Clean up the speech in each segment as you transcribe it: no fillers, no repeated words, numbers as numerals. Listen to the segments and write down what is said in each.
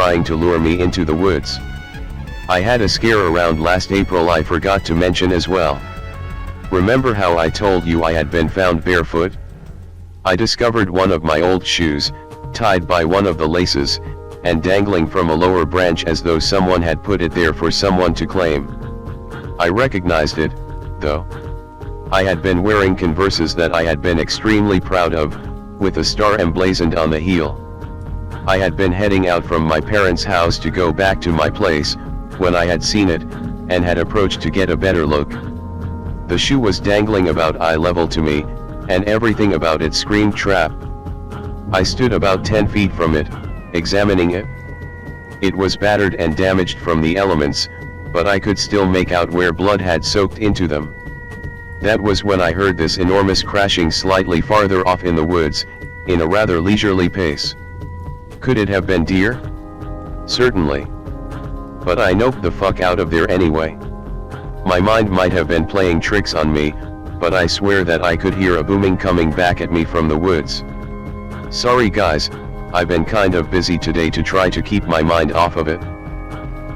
trying to lure me into the woods. I had a scare around last April I forgot to mention as well. Remember how I told you I had been found barefoot? I discovered one of my old shoes, tied by one of the laces, and dangling from a lower branch as though someone had put it there for someone to claim. I recognized it, though. I had been wearing Converses that I had been extremely proud of, with a star emblazoned on the heel. I had been heading out from my parents' house to go back to my place, when I had seen it, and had approached to get a better look. The shoe was dangling about eye level to me, and everything about it screamed trap. I stood about 10 feet from it, examining it. It was battered and damaged from the elements, but I could still make out where blood had soaked into them. That was when I heard this enormous crashing slightly farther off in the woods, in a rather leisurely pace. Could it have been deer? Certainly. But I noped the fuck out of there anyway. My mind might have been playing tricks on me, but I swear that I could hear a booming coming back at me from the woods. Sorry guys, I've been kind of busy today to try to keep my mind off of it.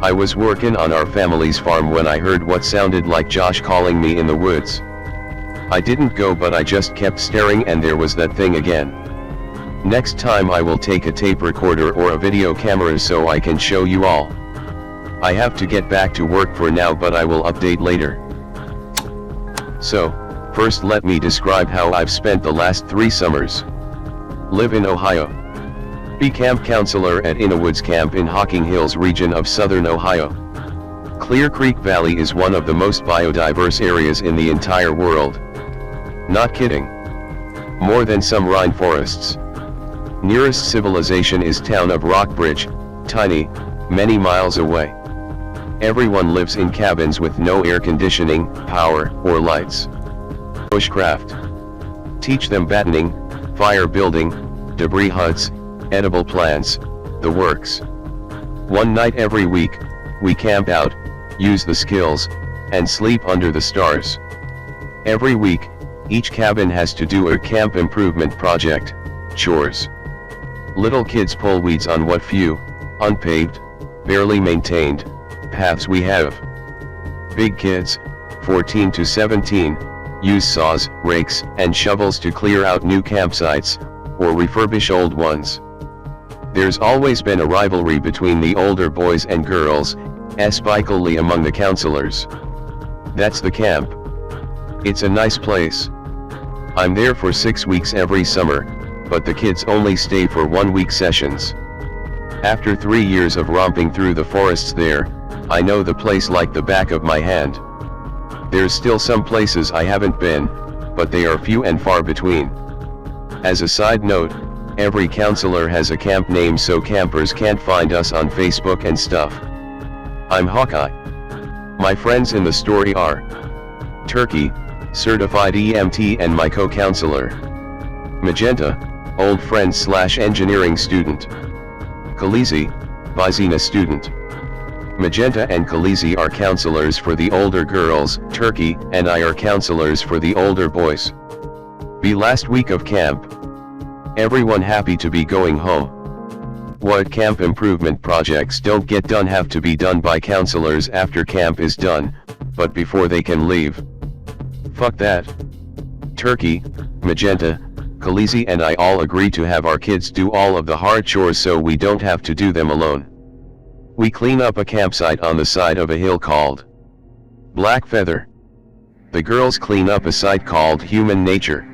I was working on our family's farm when I heard what sounded like Josh calling me in the woods. I didn't go, but I just kept staring, and there was that thing again. Next time I will take a tape recorder or a video camera so I can show you all. I have to get back to work for now, but I will update later. So, first let me describe how I've spent the last 3 summers. Live in Ohio. Be camp counselor at Innowoods Camp in Hocking Hills region of southern Ohio. Clear Creek Valley is one of the most biodiverse areas in the entire world. Not kidding. More than some rainforests. Nearest civilization is town of Rockbridge, tiny, many miles away. Everyone lives in cabins with no air conditioning, power, or lights. Bushcraft. Teach them battening, fire building, debris huts, edible plants, the works. One night every week, we camp out, use the skills, and sleep under the stars. Every week, each cabin has to do a camp improvement project, chores. Little kids pull weeds on what few, unpaved, barely maintained, paths we have. Big kids, 14 to 17, use saws, rakes, and shovels to clear out new campsites, or refurbish old ones. There's always been a rivalry between the older boys and girls, especially among the counselors. That's the camp. It's a nice place. I'm there for 6 weeks every summer, but the kids only stay for 1-week sessions. After 3 years of romping through the forests there, I know the place like the back of my hand. There's still some places I haven't been, but they are few and far between. As a side note, every counselor has a camp name so campers can't find us on Facebook and stuff. I'm Hawkeye. My friends in the story are Turkey, certified EMT and my co-counselor. Magenta, old friend / engineering student. Khaleesi, Bizina student. Magenta and Khaleesi are counselors for the older girls, Turkey and I are counselors for the older boys. Be last week of camp. Everyone happy to be going home. What camp improvement projects don't get done have to be done by counselors after camp is done, but before they can leave. Fuck that. Turkey, Magenta, Khaleesi and I all agree to have our kids do all of the hard chores so we don't have to do them alone. We clean up a campsite on the side of a hill called Black Feather. The girls clean up a site called Human Nature.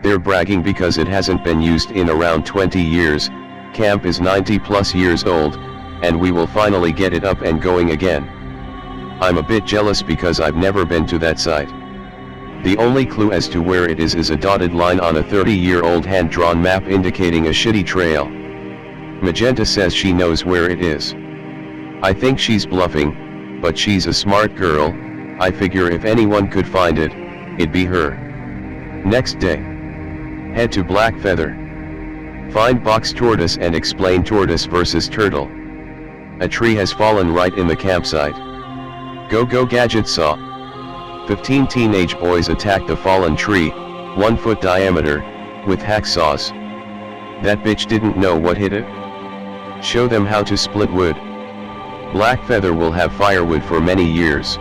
They're bragging because it hasn't been used in around 20 years, camp is 90+ years old, and we will finally get it up and going again. I'm a bit jealous because I've never been to that site. The only clue as to where it is a dotted line on a 30-year-old hand-drawn map indicating a shitty trail. Magenta says she knows where it is. I think she's bluffing, but she's a smart girl. I figure if anyone could find it, it'd be her. Next day. Head to Black Feather. Find box tortoise and explain tortoise versus turtle. A tree has fallen right in the campsite. Go gadget saw. 15 teenage boys attack the fallen tree, 1 foot diameter, with hacksaws. That bitch didn't know what hit it. Show them how to split wood. Black Feather will have firewood for many years.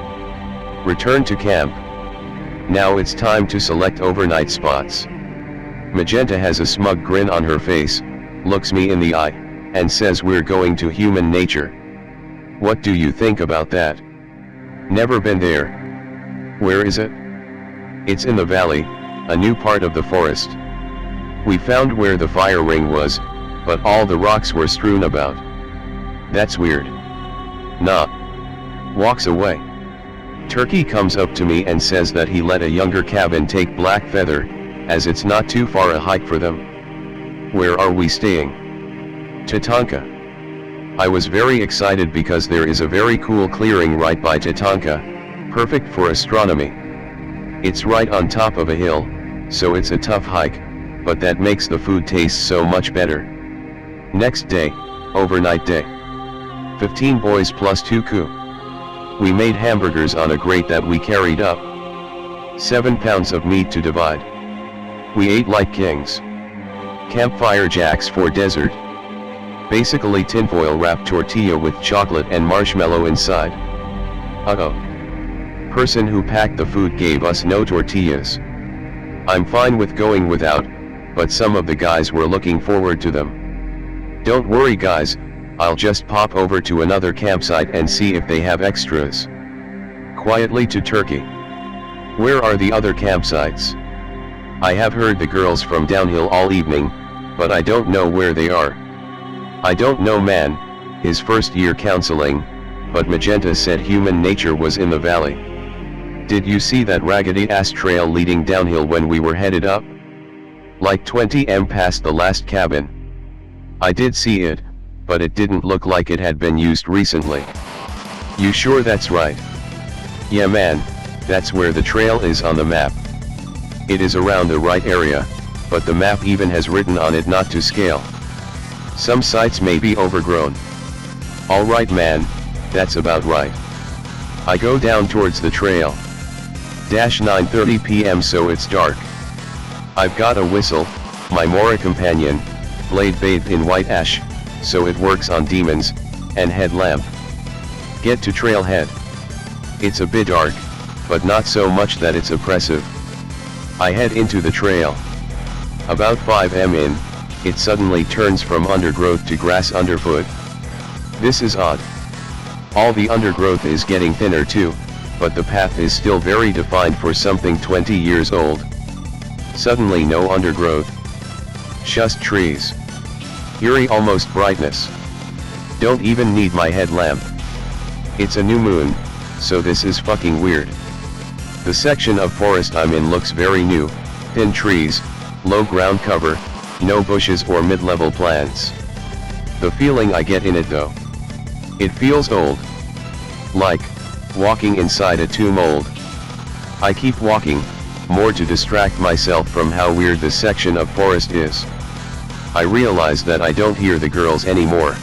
Return to camp. Now it's time to select overnight spots. Magenta has a smug grin on her face, looks me in the eye, and says we're going to Human Nature. What do you think about that? Never been there. Where is it? It's in the valley, a new part of the forest. We found where the fire ring was, but all the rocks were strewn about. That's weird. Nah. Walks away. Turkey comes up to me and says that he let a younger cabin take Black Feather, as it's not too far a hike for them. Where are we staying? Tatanka. I was very excited because there is a very cool clearing right by Tatanka, perfect for astronomy. It's right on top of a hill, so it's a tough hike, but that makes the food taste so much better. Next day, overnight day. 15 boys plus 2 ku. We made hamburgers on a grate that we carried up. 7 pounds of meat to divide. We ate like kings. Campfire jacks for dessert. Basically tinfoil wrapped tortilla with chocolate and marshmallow inside. Uh-oh. Person who packed the food gave us no tortillas. I'm fine with going without, but some of the guys were looking forward to them. Don't worry guys, I'll just pop over to another campsite and see if they have extras. Quietly to Turkey. Where are the other campsites? I have heard the girls from downhill all evening, but I don't know where they are. I don't know man, his first year counseling, but Magenta said Human Nature was in the valley. Did you see that raggedy ass trail leading downhill when we were headed up? Like 20 m past the last cabin. I did see it, but it didn't look like it had been used recently. You sure that's right? Yeah man, that's where the trail is on the map. It is around the right area, but the map even has written on it not to scale. Some sites may be overgrown. Alright man, that's about right. I go down towards the trail. 9:30 p.m. so it's dark. I've got a whistle, my Mora companion, blade bathed in white ash, so it works on demons, and headlamp. Get to trailhead. It's a bit dark, but not so much that it's oppressive. I head into the trail. About 5 m in, it suddenly turns from undergrowth to grass underfoot. This is odd. All the undergrowth is getting thinner too, but the path is still very defined for something 20 years old. Suddenly no undergrowth. Just trees. Eerie almost brightness. Don't even need my headlamp. It's a new moon, so this is fucking weird. The section of forest I'm in looks very new, thin trees, low ground cover, no bushes or mid-level plants. The feeling I get in it though. It feels old. Like walking inside a tomb old. I keep walking, more to distract myself from how weird this section of forest is. I realize that I don't hear the girls anymore.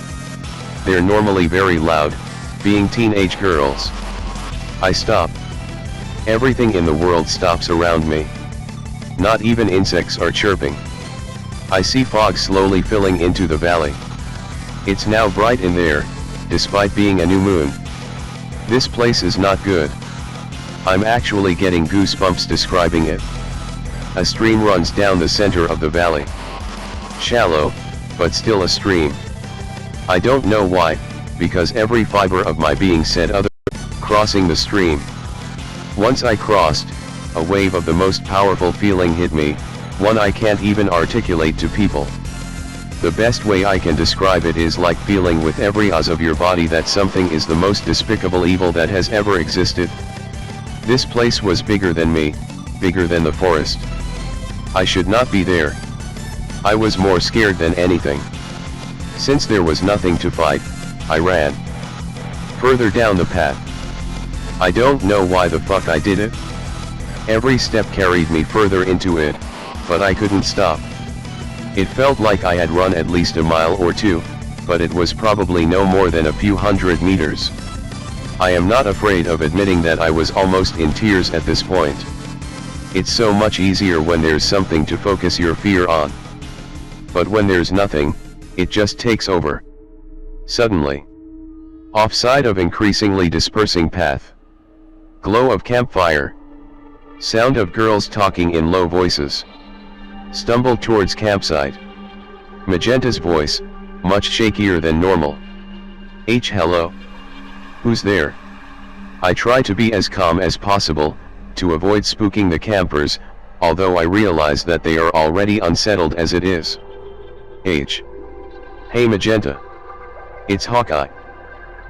They're normally very loud, being teenage girls. I stop. Everything in the world stops around me. Not even insects are chirping. I see fog slowly filling into the valley. It's now bright in there, despite being a new moon. This place is not good. I'm actually getting goosebumps describing it. A stream runs down the center of the valley. Shallow, but still a stream. I don't know why, because every fiber of my being said other, crossing the stream. Once I crossed, a wave of the most powerful feeling hit me, one I can't even articulate to people. The best way I can describe it is like feeling with every oz of your body that something is the most despicable evil that has ever existed. This place was bigger than me, bigger than the forest. I should not be there. I was more scared than anything. Since there was nothing to fight, I ran further down the path. I don't know why the fuck I did it. Every step carried me further into it, but I couldn't stop. It felt like I had run at least a mile or two, but it was probably no more than a few hundred meters. I am not afraid of admitting that I was almost in tears at this point. It's so much easier when there's something to focus your fear on. But when there's nothing, it just takes over. Suddenly. Offside of increasingly dispersing path. Glow of campfire. Sound of girls talking in low voices. Stumble towards campsite. Magenta's voice, much shakier than normal. Hello? Who's there? I try to be as calm as possible, to avoid spooking the campers, although I realize that they are already unsettled as it is. Hey Magenta. It's Hawkeye.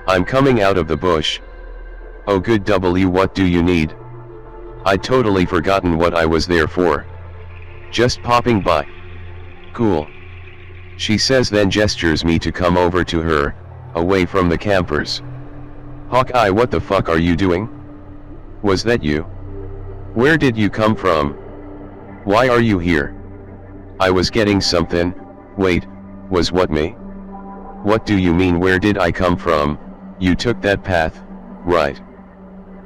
I'm coming out of the bush. Oh good W, what do you need? I'd totally forgotten what I was there for. Just popping by. Cool. She says, then gestures me to come over to her, away from the campers. Hawkeye, what the fuck are you doing? Was that you? Where did you come from? Why are you here? I was getting something. Wait, was what me? What do you mean, where did I come from? You took that path, right?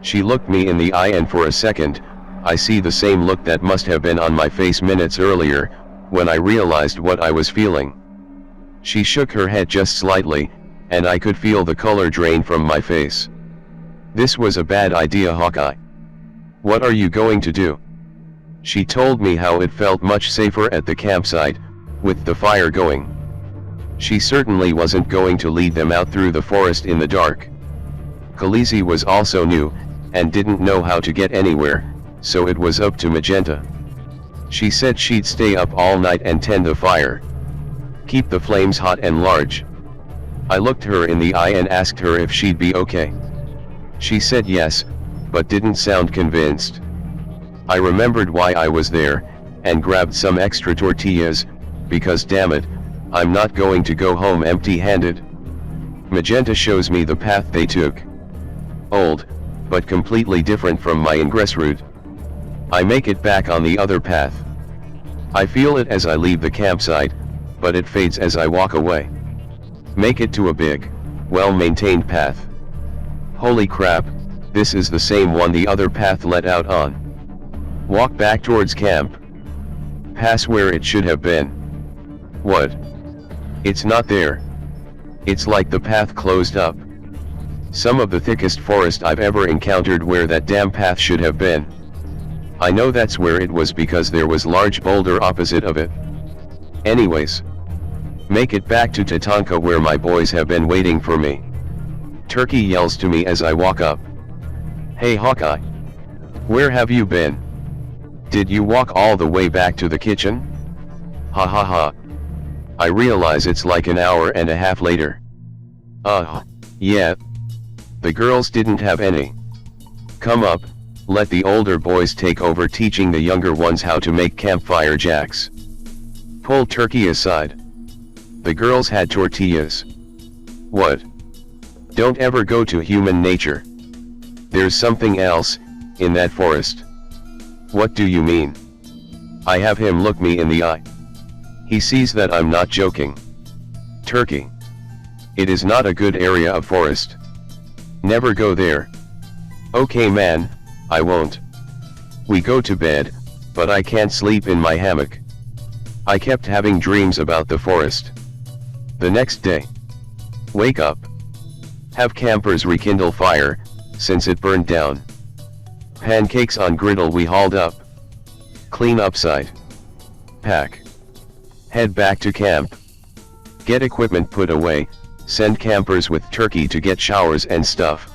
She looked me in the eye, and for a second, I see the same look that must have been on my face minutes earlier, when I realized what I was feeling. She shook her head just slightly, and I could feel the color drain from my face. This was a bad idea, Hawkeye. What are you going to do? She told me how it felt much safer at the campsite, with the fire going. She certainly wasn't going to lead them out through the forest in the dark. Khaleesi was also new, and didn't know how to get anywhere, so it was up to Magenta. She said she'd stay up all night and tend the fire. Keep the flames hot and large. I looked her in the eye and asked her if she'd be okay. She said yes, but didn't sound convinced. I remembered why I was there, and grabbed some extra tortillas, because damn it, I'm not going to go home empty-handed. Magenta shows me the path they took. Old, but completely different from my ingress route. I make it back on the other path. I feel it as I leave the campsite, but it fades as I walk away. Make it to a big, well-maintained path. Holy crap, this is the same one the other path led out on. Walk back towards camp. Pass where it should have been. What? It's not there. It's like the path closed up. Some of the thickest forest I've ever encountered where that damn path should have been. I know that's where it was because there was large boulder opposite of it. Anyways. Make it back to Tatanka where my boys have been waiting for me. Turkey yells to me as I walk up. Hey Hawkeye. Where have you been? Did you walk all the way back to the kitchen? Ha ha ha. I realize it's like an hour and a half later. Yeah. The girls didn't have any. Come up, let the older boys take over teaching the younger ones how to make campfire jacks. Pull Turkey aside. The girls had tortillas. What? Don't ever go to human nature. There's something else, in that forest. What do you mean? I have him look me in the eye. He sees that I'm not joking. Turkey. It is not a good area of forest. Never go there. Okay man, I won't. We go to bed, but I can't sleep in my hammock. I kept having dreams about the forest. The next day. Wake up. Have campers rekindle fire, since it burned down. Pancakes on griddle we hauled up. Clean upside. Pack. Head back to camp. Get equipment put away, send campers with Turkey to get showers and stuff.